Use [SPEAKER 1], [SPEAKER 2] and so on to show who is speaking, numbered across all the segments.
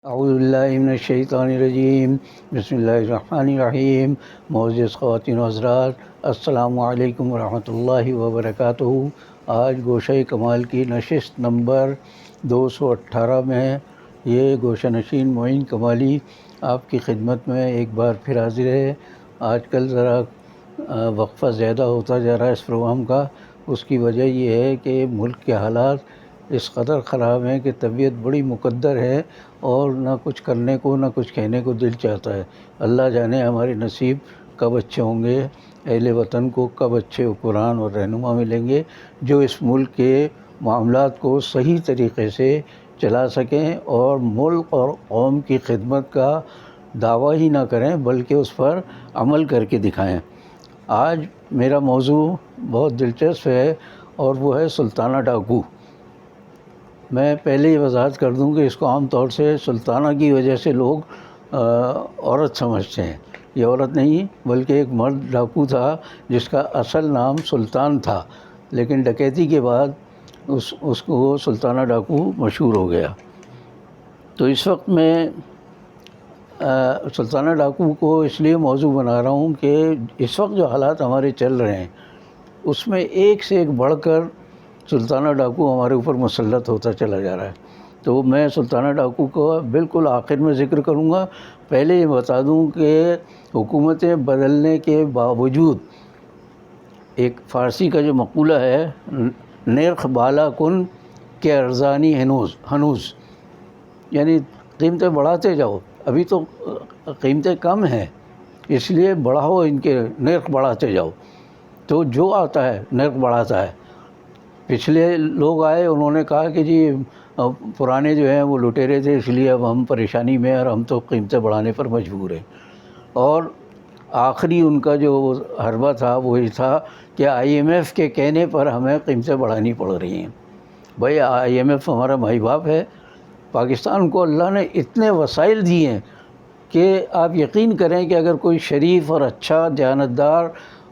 [SPEAKER 1] اعوذ باللہ من الشیطان الرجیم، بسم اللہ الرحمن الرحیم۔ معزز خواتین و حضرات، السلام علیکم ورحمۃ اللہ وبرکاتہ۔ آج گوشہ کمال کی نشست نمبر 218 میں یہ گوشہ نشین معین کمالی آپ کی خدمت میں ایک بار پھر حاضر ہے۔ آج کل ذرا وقفہ زیادہ ہوتا جا رہا ہے اس پروگرام کا۔ اس کی وجہ یہ ہے کہ ملک کے حالات اس قدر خراب ہیں کہ طبیعت بڑی مقدر ہے اور نہ کچھ کرنے کو نہ کچھ کہنے کو دل چاہتا ہے۔ اللہ جانے ہمارے نصیب کب اچھے ہوں گے، اہل وطن کو کب اچھے حکمران اور رہنما ملیں گے جو اس ملک کے معاملات کو صحیح طریقے سے چلا سکیں اور ملک اور قوم کی خدمت کا دعویٰ ہی نہ کریں بلکہ اس پر عمل کر کے دکھائیں۔ آج میرا موضوع بہت دلچسپ ہے اور وہ ہے سلطانہ ڈاکو۔ میں پہلے یہ وضاحت کر دوں کہ اس کو عام طور سے سلطانہ کی وجہ سے لوگ عورت سمجھتے ہیں۔ یہ عورت نہیں بلکہ ایک مرد ڈاکو تھا جس کا اصل نام سلطان تھا، لیکن ڈکیتی کے بعد اس کو سلطانہ ڈاکو مشہور ہو گیا۔ تو اس وقت میں سلطانہ ڈاکو کو اس لیے موضوع بنا رہا ہوں کہ اس وقت جو حالات ہمارے چل رہے ہیں اس میں ایک سے ایک بڑھ کر سلطانہ ڈاکو ہمارے اوپر مسلط ہوتا چلا جا رہا ہے۔ تو میں سلطانہ ڈاکو کو بالکل آخر میں ذکر کروں گا۔ پہلے یہ بتا دوں کہ حکومتیں بدلنے کے باوجود ایک فارسی کا جو مقولہ ہے نرخ بالا کن کہ ارزانی ہنوز، یعنی قیمتیں بڑھاتے جاؤ، ابھی تو قیمتیں کم ہیں اس لیے بڑھاؤ، ان کے نرخ بڑھاتے جاؤ۔ تو جو آتا ہے نرخ بڑھاتا ہے۔ پچھلے لوگ آئے، انہوں نے کہا کہ جی پرانے جو ہیں وہ لٹیرے تھے اس لیے اب ہم پریشانی میں اور ہم تو قیمتیں بڑھانے پر مجبور ہیں۔ اور آخری ان کا جو حربہ تھا وہ یہ تھا کہ IMF کے کہنے پر ہمیں قیمتیں بڑھانی پڑ رہی ہیں۔ بھائی IMF ہمارا مائی باپ ہے۔ پاکستان کو اللہ نے اتنے وسائل دیے ہیں کہ آپ یقین کریں کہ اگر کوئی شریف اور اچھا دیانتدار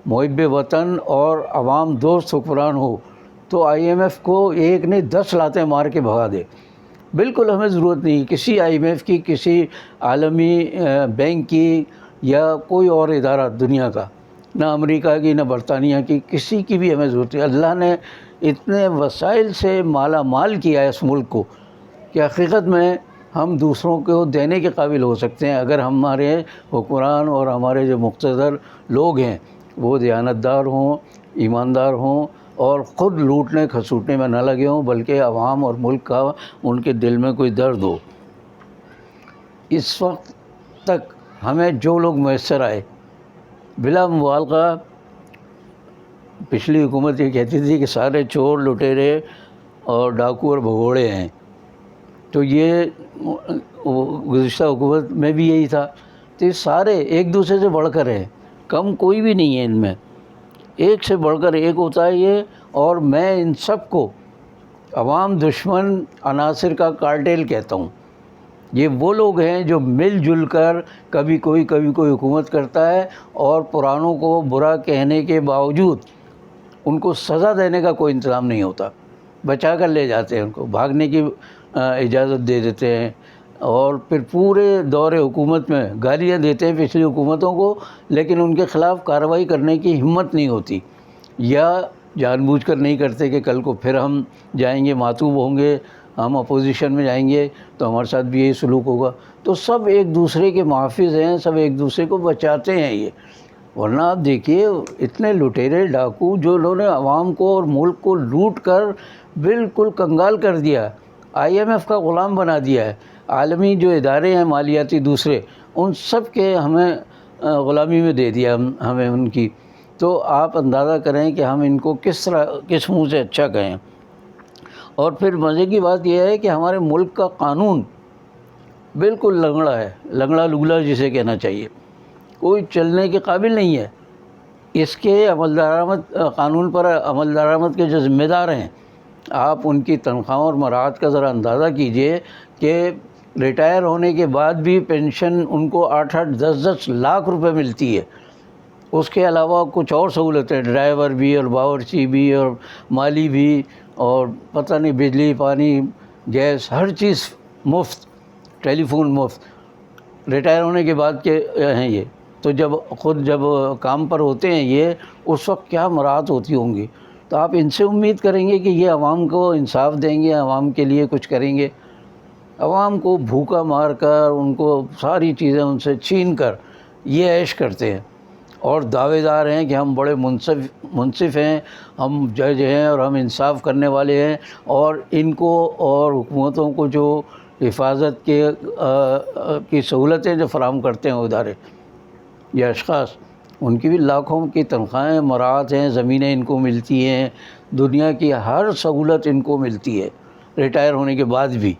[SPEAKER 1] محب وطن اور عوام دوست حکمران ہو تو IMF کو ایک نہیں 10 لاتیں مار کے بھگا دے۔ بالکل ہمیں ضرورت نہیں کسی IMF کی، کسی عالمی بینک کی یا کوئی اور ادارہ دنیا کا، نہ امریکہ کی نہ برطانیہ کی، کسی کی بھی ہمیں ضرورت نہیں۔ اللہ نے اتنے وسائل سے مالا مال کیا ہے اس ملک کو کہ حقیقت میں ہم دوسروں کو دینے کے قابل ہو سکتے ہیں اگر ہمارے حکمران اور ہمارے جو مقتدر لوگ ہیں وہ دیانتدار ہوں، ایماندار ہوں اور خود لوٹنے کھسوٹنے میں نہ لگے ہوں بلکہ عوام اور ملک کا ان کے دل میں کوئی درد ہو۔ اس وقت تک ہمیں جو لوگ میسر آئے بلا مبالغہ، پچھلی حکومت یہ کہتی تھی کہ سارے چور لٹیرے اور ڈاکو اور بھگوڑے ہیں، تو یہ گزشتہ حکومت میں بھی یہی تھا۔ تو یہ سارے ایک دوسرے سے بڑھ کر ہیں، کم کوئی بھی نہیں ہے ان میں، ایک سے بڑھ کر ایک ہوتا ہے یہ۔ اور میں ان سب کو عوام دشمن عناصر کا کارٹیل کہتا ہوں۔ یہ وہ لوگ ہیں جو مل جل کر کبھی کوئی حکومت کرتا ہے اور پرانوں کو برا کہنے کے باوجود ان کو سزا دینے کا کوئی انتظام نہیں ہوتا، بچا کر لے جاتے ہیں، ان کو بھاگنے کی اجازت دے دیتے ہیں اور پھر پورے دور حکومت میں گالیاں دیتے ہیں پچھلی حکومتوں کو، لیکن ان کے خلاف کارروائی کرنے کی ہمت نہیں ہوتی، یا جان بوجھ کر نہیں کرتے کہ کل کو پھر ہم جائیں گے ماتوب ہوں گے، ہم اپوزیشن میں جائیں گے تو ہمارے ساتھ بھی یہی سلوک ہوگا۔ تو سب ایک دوسرے کے محافظ ہیں، سب ایک دوسرے کو بچاتے ہیں یہ۔ ورنہ آپ دیکھیے اتنے لٹیرے ڈاکو جو انہوں نے عوام کو اور ملک کو لوٹ کر بالکل کنگال کر دیا، IMF کا غلام بنا دیا ہے، عالمی جو ادارے ہیں مالیاتی دوسرے ان سب کے ہمیں غلامی میں دے دیا ہمیں ان کی۔ تو آپ اندازہ کریں کہ ہم ان کو کس منہ سے اچھا کہیں۔ اور پھر مزے کی بات یہ ہے کہ ہمارے ملک کا قانون بالکل لنگڑا ہے، لنگڑا لگلا جسے کہنا چاہیے، کوئی چلنے کے قابل نہیں ہے۔ اس کے قانون پر عمل درآمد کے جو ذمہ دار ہیں، آپ ان کی تنخواہوں اور مراعات کا ذرا اندازہ کیجئے کہ ریٹائر ہونے کے بعد بھی پینشن ان کو 8-8 10-10 لاکھ روپے ملتی ہے۔ اس کے علاوہ کچھ اور سہولتیں، ڈرائیور بھی اور باورچی بھی اور مالی بھی اور پتہ نہیں بجلی پانی گیس ہر چیز مفت۔ ٹیلی فون مفت، ریٹائر ہونے کے بعد کے ہیں یہ، تو جب کام پر ہوتے ہیں یہ، اس وقت کیا مراحت ہوتی ہوں گی. تو آپ ان سے امید کریں گے کہ یہ عوام کو انصاف دیں گے، عوام کے لیے کچھ کریں گے؟ عوام کو بھوکا مار کر، ان کو ساری چیزیں ان سے چھین کر یہ عیش کرتے ہیں، اور دعوے دار ہیں کہ ہم بڑے منصف ہیں، ہم جج ہیں اور ہم انصاف کرنے والے ہیں، اور ان کو اور حکومتوں کو جو حفاظت کی سہولتیں جو فراہم کرتے ہیں ادارے یا اشخاص، ان کی بھی لاکھوں کی تنخواہیں، مراعات ہیں، زمینیں ان کو ملتی ہیں، دنیا کی ہر سہولت ان کو ملتی ہے ریٹائر ہونے کے بعد بھی.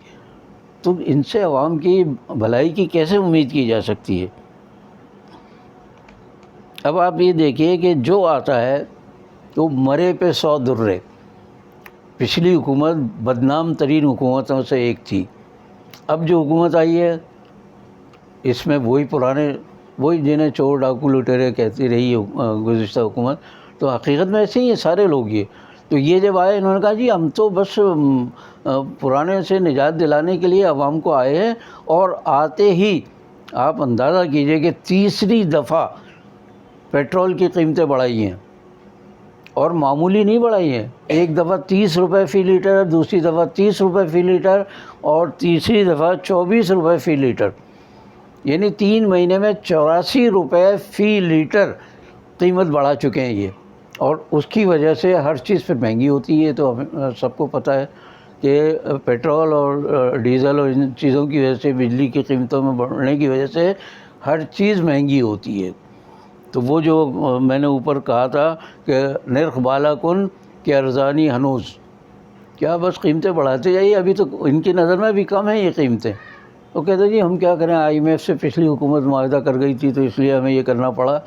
[SPEAKER 1] تو ان سے عوام کی بھلائی کی کیسے امید کی جا سکتی ہے؟ اب آپ یہ دیکھیے کہ جو آتا ہے تو مرے پہ 100 درے. پچھلی حکومت بدنام ترین حکومتوں سے ایک تھی، اب جو حکومت آئی ہے اس میں وہی جنہیں چور ڈاکو لٹیرے کہتی رہی گزشتہ حکومت، تو حقیقت میں ایسے ہی ہیں سارے لوگ. تو یہ جب آئے انہوں نے کہا جی ہم تو بس پرانے سے نجات دلانے کے لیے عوام کو آئے ہیں، اور آتے ہی آپ اندازہ کیجئے کہ تیسری دفعہ پیٹرول کی قیمتیں بڑھائی ہیں، اور معمولی نہیں بڑھائی ہیں. ایک دفعہ 30 روپے فی لیٹر، دوسری دفعہ 30 روپے فی لیٹر، اور تیسری دفعہ 24 روپے فی لیٹر، یعنی 3 مہینے میں 84 روپے فی لیٹر قیمت بڑھا چکے ہیں یہ. اور اس کی وجہ سے ہر چیز پھر مہنگی ہوتی ہے. تو سب کو پتہ ہے کہ پیٹرول اور ڈیزل اور ان چیزوں کی وجہ سے، بجلی کی قیمتوں میں بڑھنے کی وجہ سے ہر چیز مہنگی ہوتی ہے. تو وہ جو میں نے اوپر کہا تھا کہ نرخ بالا کن کہ ارزانی ہنوز، کیا بس قیمتیں بڑھاتے جائیے؟ ابھی تو ان کی نظر میں بھی کم ہیں یہ قیمتیں. وہ کہتے ہیں جی ہم کیا کریں، IMF سے پچھلی حکومت معاہدہ کر گئی تھی تو اس لیے ہمیں یہ کرنا پڑا.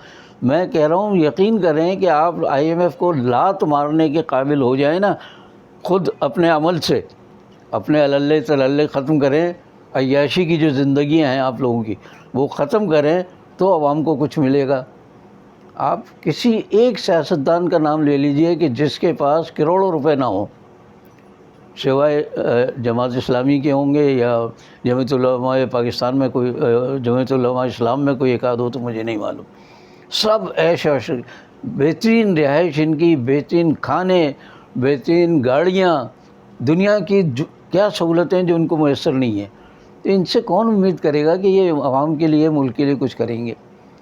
[SPEAKER 1] میں کہہ رہا ہوں یقین کریں کہ آپ IMF کو لات مارنے کے قابل ہو جائیں نا، خود اپنے عمل سے اپنے اللہ تللے ختم کریں، عیاشی کی جو زندگیاں ہیں آپ لوگوں کی وہ ختم کریں تو عوام کو کچھ ملے گا. آپ کسی ایک سیاستدان کا نام لے لیجئے کہ جس کے پاس کروڑوں روپے نہ ہوں، سوائے جماعت اسلامی کے ہوں گے یا جمعیت علماء پاکستان میں کوئی، جمعیت علماء اسلام میں کوئی ایک آدھ ہو تو مجھے نہیں معلوم. سب عیش عش، بہترین رہائش ان کی، بہترین کھانے، بہترین گاڑیاں، دنیا کی کیا سہولتیں جو ان کو میسر نہیں ہیں. تو ان سے کون امید کرے گا کہ یہ عوام کے لیے، ملک کے لیے کچھ کریں گے؟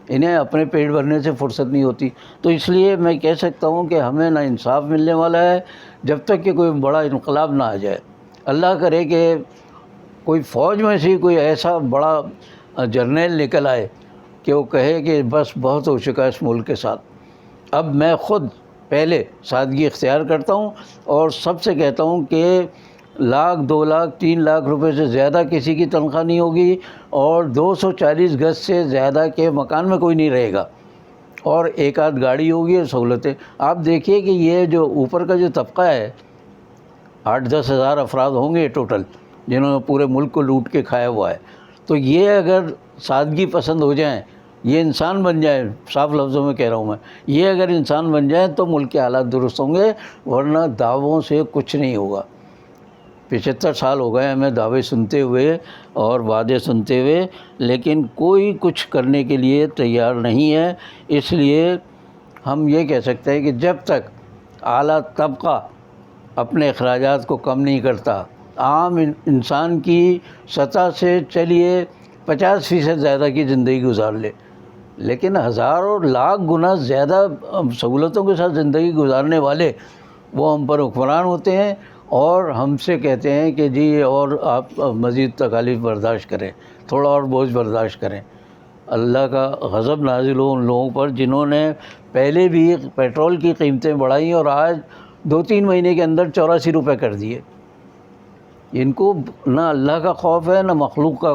[SPEAKER 1] انہیں اپنے پیٹ بھرنے سے فرصت نہیں ہوتی. تو اس لیے میں کہہ سکتا ہوں کہ ہمیں نا انصاف ملنے والا ہے جب تک کہ کوئی بڑا انقلاب نہ آ جائے. اللہ کرے کہ کوئی فوج میں سے کوئی ایسا بڑا جرنیل نکل آئے کہ وہ کہے کہ بس بہت ہو چکا ہے اس ملک کے ساتھ، اب میں خود پہلے سادگی اختیار کرتا ہوں اور سب سے کہتا ہوں کہ 1 لاکھ 2 لاکھ 3 لاکھ روپے سے زیادہ کسی کی تنخواہ نہیں ہوگی، اور 240 گز سے زیادہ کے مکان میں کوئی نہیں رہے گا، اور ایک آدھ گاڑی ہوگی اور سہولتیں. آپ دیکھیے کہ یہ جو اوپر کا جو طبقہ ہے 8-10 ہزار افراد ہوں گے ٹوٹل، جنہوں نے پورے ملک کو لوٹ کے کھایا ہوا ہے. تو یہ اگر سادگی پسند ہو جائیں، یہ انسان بن جائیں، صاف لفظوں میں کہہ رہا ہوں میں، یہ اگر انسان بن جائیں تو ملک کے حالات درست ہوں گے، ورنہ دعووں سے کچھ نہیں ہوگا. 75 سال ہو گئے ہمیں دعوے سنتے ہوئے اور وعدے سنتے ہوئے، لیکن کوئی کچھ کرنے کے لیے تیار نہیں ہے. اس لیے ہم یہ کہہ سکتے ہیں کہ جب تک اعلیٰ طبقہ اپنے اخراجات کو کم نہیں کرتا، عام انسان کی سطح سے چلیے 50% زیادہ کی زندگی گزار لے، لیکن ہزاروں لاکھ گنا زیادہ سہولتوں کے ساتھ زندگی گزارنے والے وہ ہم پر حکمران ہوتے ہیں، اور ہم سے کہتے ہیں کہ جی اور آپ مزید تکالیف برداشت کریں، تھوڑا اور بوجھ برداشت کریں. اللہ کا غضب نازل ہو ان لوگوں پر جنہوں نے پہلے بھی پیٹرول کی قیمتیں بڑھائیں اور آج 2-3 مہینے کے اندر 84 روپے کر دیے. ان کو نہ اللہ کا خوف ہے نہ مخلوق کا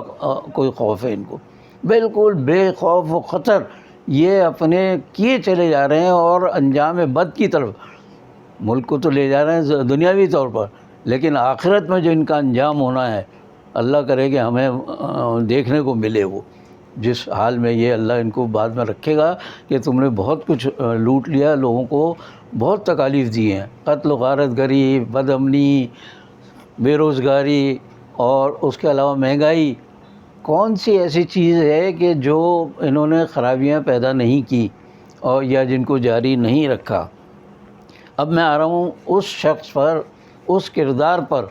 [SPEAKER 1] کوئی خوف ہے. ان کو بالکل بے خوف و خطر یہ اپنے کیے چلے جا رہے ہیں، اور انجام بد کی طرف ملک کو تو لے جا رہے ہیں دنیاوی طور پر، لیکن آخرت میں جو ان کا انجام ہونا ہے اللہ کرے کہ ہمیں دیکھنے کو ملے. وہ جس حال میں یہ اللہ ان کو بعد میں رکھے گا کہ تم نے بہت کچھ لوٹ لیا، لوگوں کو بہت تکالیف دی ہیں، قتل و غارت گری، بد امنی، بے روزگاری، اور اس کے علاوہ مہنگائی، کون سی ایسی چیز ہے کہ جو انہوں نے خرابیاں پیدا نہیں کی اور یا جن کو جاری نہیں رکھا. اب میں آ رہا ہوں اس شخص پر، اس کردار پر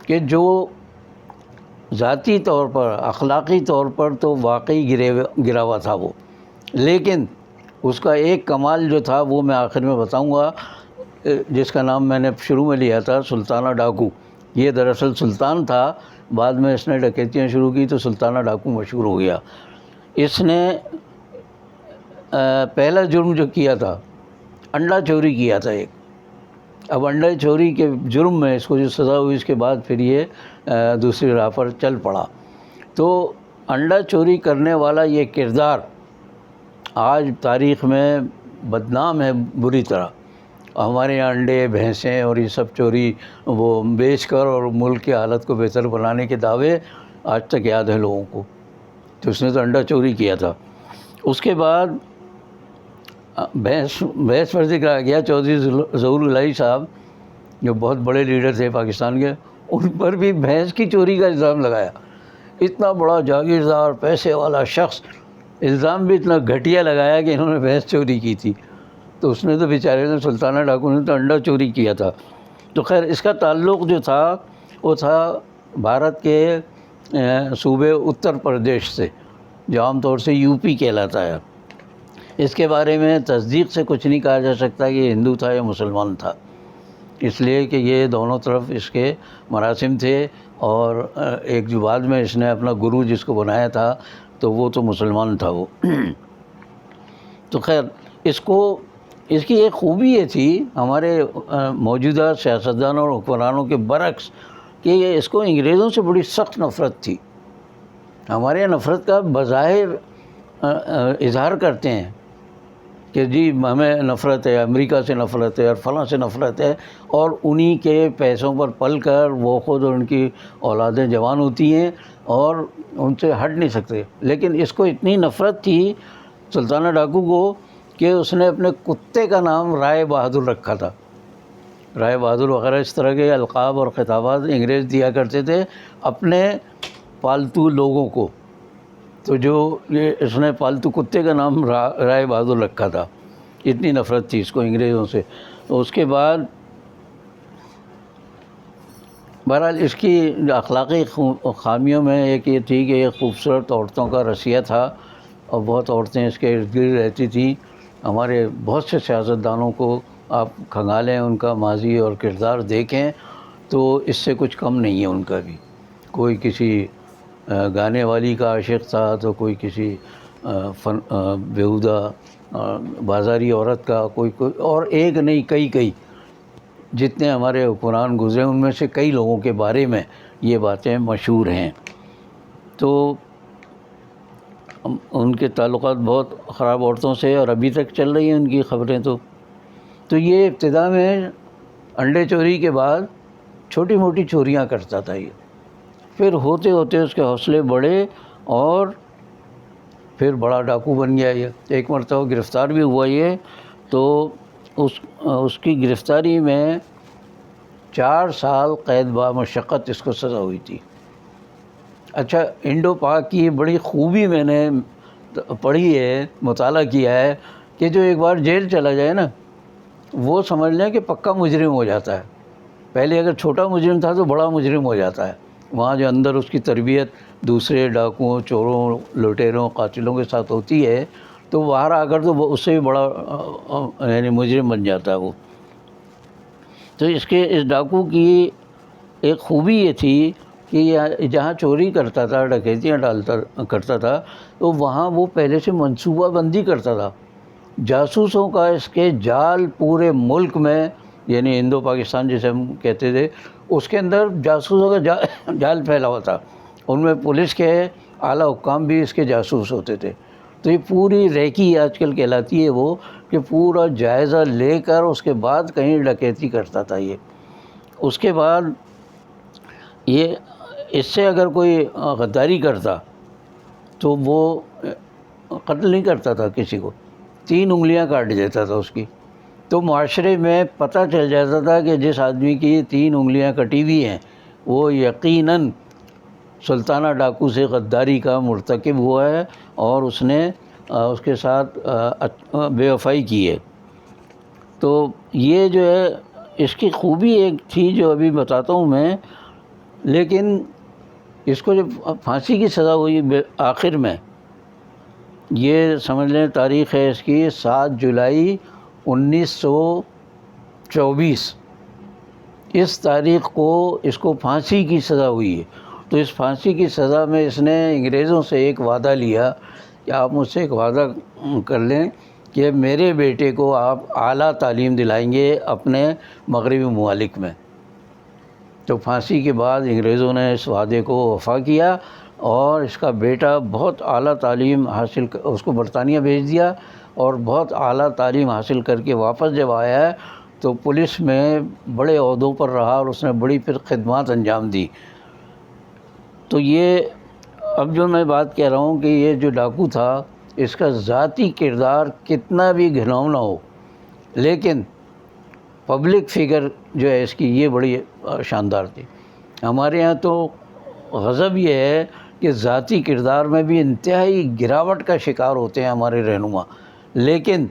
[SPEAKER 1] کہ جو ذاتی طور پر، اخلاقی طور پر تو واقعی گرا ہوا تھا وہ، لیکن اس کا ایک کمال جو تھا وہ میں آخر میں بتاؤں گا، جس کا نام میں نے شروع میں لیا تھا سلطانہ ڈاکو. یہ دراصل سلطان تھا، بعد میں اس نے ڈکیتیاں شروع کی تو سلطانہ ڈاکو مشہور ہو گیا. اس نے پہلا جرم جو کیا تھا، انڈا چوری کیا تھا ایک. اب انڈا چوری کے جرم میں اس کو جو سزا ہوئی، اس کے بعد پھر یہ دوسری راہ پر چل پڑا. تو انڈا چوری کرنے والا یہ کردار آج تاریخ میں بدنام ہے بری طرح. ہمارے یہاں انڈے، بھینسیں اور یہ سب چوری وہ بیچ کر اور ملک کی حالت کو بہتر بنانے کے دعوے آج تک یاد ہیں لوگوں کو. تو اس نے تو انڈا چوری کیا تھا. اس کے بعد بھینس پر ذکر آ گیا. چودھری ظہور الہی صاحب جو بہت بڑے لیڈر تھے پاکستان کے، ان پر بھی بھینس کی چوری کا الزام لگایا. اتنا بڑا جاگیردار پیسے والا شخص، الزام بھی اتنا گھٹیا لگایا کہ انہوں نے بھینس چوری کی تھی. تو اس نے تو بیچارے نے، سلطانہ ڈاکو نے تو انڈا چوری کیا تھا. تو خیر اس کا تعلق جو تھا وہ تھا بھارت کے صوبے اتر پردیش سے، جو عام طور سے یو پی کہلاتا ہے. اس کے بارے میں تصدیق سے کچھ نہیں کہا جا سکتا کہ یہ ہندو تھا یا مسلمان تھا، اس لیے کہ یہ دونوں طرف اس کے مراسم تھے. اور ایک جو بعد میں اس نے اپنا گرو جس کو بنایا تھا تو وہ تو مسلمان تھا وہ. تو خیر اس کی ایک خوبی یہ تھی ہمارے موجودہ سیاستدانوں اور حکمرانوں کے برعکس کہ اس کو انگریزوں سے بڑی سخت نفرت تھی. ہمارے یہاں نفرت کا بظاہر اظہار کرتے ہیں کہ جی ہمیں نفرت ہے، امریکہ سے نفرت ہے اور فلاں سے نفرت ہے، اور انہی کے پیسوں پر پل کر وہ خود اور ان کی اولادیں جوان ہوتی ہیں اور ان سے ہٹ نہیں سکتے. لیکن اس کو اتنی نفرت تھی سلطانہ ڈاکو کو کہ اس نے اپنے کتے کا نام رائے بہادر رکھا تھا. رائے بہادر وغیرہ اس طرح کے القاب اور خطابات انگریز دیا کرتے تھے اپنے پالتو لوگوں کو. تو جو یہ اس نے پالتو کتے کا نام رائے بہادر رکھا تھا. اتنی نفرت تھی اس کو انگریزوں سے. تو اس کے بعد بہرحال اس کی اخلاقی خامیوں میں ایک یہ تھی کہ یہ خوبصورت عورتوں کا رسیہ تھا اور بہت عورتیں اس کے ارد گرد رہتی تھیں. ہمارے بہت سے سیاستدانوں کو آپ کھنگالیں، ان کا ماضی اور کردار دیکھیں تو اس سے کچھ کم نہیں ہے ان کا بھی. کوئی کسی گانے والی کا عاشق تھا تو کوئی کسی بیہودہ بازاری عورت کا، کوئی اور ایک نہیں کئی جتنے ہمارے حکمران گزرے ان میں سے کئی لوگوں کے بارے میں یہ باتیں مشہور ہیں. تو ان کے تعلقات بہت خراب عورتوں سے اور ابھی تک چل رہی ہیں ان کی خبریں. تو یہ ابتدا میں انڈے چوری کے بعد چھوٹی موٹی چوریاں کرتا تھا یہ. پھر ہوتے ہوتے اس کے حوصلے بڑھے اور پھر بڑا ڈاکو بن گیا یہ. ایک مرتبہ گرفتار بھی ہوا یہ. تو اس کی گرفتاری میں 4 سال قید بامشقت اس کو سزا ہوئی تھی. اچھا، انڈو پاک کی بڑی خوبی میں نے پڑھی ہے، مطالعہ کیا ہے کہ جو ایک بار جیل چلا جائے نا، وہ سمجھ لیں کہ پکا مجرم ہو جاتا ہے. پہلے اگر چھوٹا مجرم تھا تو بڑا مجرم ہو جاتا ہے. وہاں جو اندر اس کی تربیت دوسرے ڈاکوؤں، چوروں، لٹیروں، قاتلوں کے ساتھ ہوتی ہے تو باہر آ کر تو وہ اس سے بھی بڑا یعنی مجرم بن جاتا ہے وہ. تو اس ڈاکو کی ایک خوبی یہ تھی کہ جہاں چوری کرتا تھا، ڈکیتیاں کرتا تھا تو وہاں وہ پہلے سے منصوبہ بندی کرتا تھا. جاسوسوں کا اس کے جال پورے ملک میں، یعنی ہندو پاکستان جسے ہم کہتے تھے، اس کے اندر جاسوسوں کا جال پھیلا ہوا تھا. ان میں پولیس کے اعلیٰ حکام بھی اس کے جاسوس ہوتے تھے. تو یہ پوری ریکی آج کل کہلاتی ہے وہ، کہ پورا جائزہ لے کر اس کے بعد کہیں ڈکیتی کرتا تھا یہ. اس کے بعد یہ اس سے اگر کوئی غداری کرتا تو وہ قتل نہیں کرتا تھا کسی کو، 3 انگلیاں کاٹ دیتا تھا اس کی. تو معاشرے میں پتہ چل جاتا تھا کہ جس آدمی کی 3 انگلیاں کٹی ہوئی ہیں وہ یقیناً سلطانہ ڈاکو سے غداری کا مرتکب ہوا ہے اور اس نے اس کے ساتھ بے وفائی کی ہے۔ تو یہ جو ہے اس کی خوبی ایک تھی جو ابھی بتاتا ہوں میں، لیکن اس کو جب پھانسی کی سزا ہوئی آخر میں، یہ سمجھ لیں تاریخ ہے اس کی 7 جولائی 1924، اس تاریخ کو اس کو پھانسی کی سزا ہوئی ہے۔ تو اس پھانسی کی سزا میں اس نے انگریزوں سے ایک وعدہ لیا کہ آپ مجھ سے ایک وعدہ کر لیں کہ میرے بیٹے کو آپ اعلیٰ تعلیم دلائیں گے اپنے مغربی ممالک میں۔ تو پھانسی کے بعد انگریزوں نے اس وعدے کو وفا کیا اور اس کا بیٹا بہت اعلیٰ تعلیم حاصل اس کو برطانیہ بھیج دیا، اور بہت اعلیٰ تعلیم حاصل کر کے واپس جب آیا ہے تو پولیس میں بڑے عہدوں پر رہا اور اس نے بڑی پھر خدمات انجام دی۔ تو یہ اب جو میں بات کہہ رہا ہوں کہ یہ جو ڈاکو تھا اس کا ذاتی کردار کتنا بھی گھناؤنا ہو، لیکن پبلک فگر جو ہے اس کی یہ بڑی شاندار تھی۔ ہمارے یہاں تو غضب یہ ہے کہ ذاتی کردار میں بھی انتہائی گراوٹ کا شکار ہوتے ہیں ہمارے رہنما، لیکن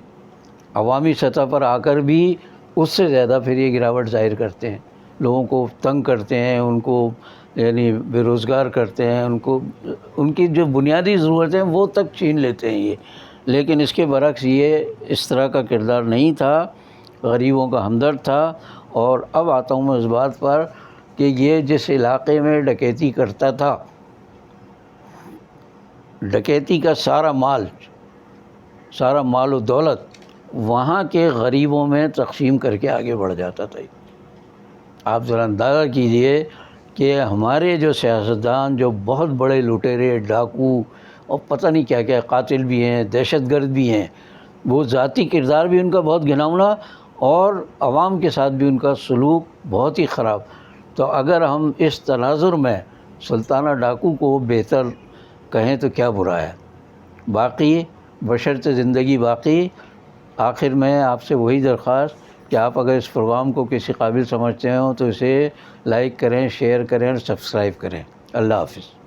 [SPEAKER 1] عوامی سطح پر آ کر بھی اس سے زیادہ پھر یہ گراوٹ ظاہر کرتے ہیں، لوگوں کو تنگ کرتے ہیں، ان کو یعنی بے روزگار کرتے ہیں، ان کی جو بنیادی ضرورتیں ہیں وہ تک چھین لیتے ہیں یہ۔ لیکن اس کے برعکس یہ اس طرح کا کردار نہیں تھا، غریبوں کا ہمدرد تھا۔ اور اب آتا ہوں میں اس بات پر کہ یہ جس علاقے میں ڈکیتی کرتا تھا، ڈکیتی کا سارا مال و دولت وہاں کے غریبوں میں تقسیم کر کے آگے بڑھ جاتا تھا۔ آپ ذرا اندازہ کیجئے کہ ہمارے جو سیاستدان جو بہت بڑے لٹیرے، ڈاکو اور پتہ نہیں کیا کیا، قاتل بھی ہیں، دہشت گرد بھی ہیں، وہ ذاتی کردار بھی ان کا بہت گھناؤنا اور عوام کے ساتھ بھی ان کا سلوک بہت ہی خراب۔ تو اگر ہم اس تناظر میں سلطانہ ڈاکو کو بہتر کہیں تو کیا برا ہے۔ باقی بشرط زندگی باقی، آخر میں آپ سے وہی درخواست کہ آپ اگر اس پروگرام کو کسی قابل سمجھتے ہوں تو اسے لائک کریں، شیئر کریں اور سبسکرائب کریں۔ اللہ حافظ۔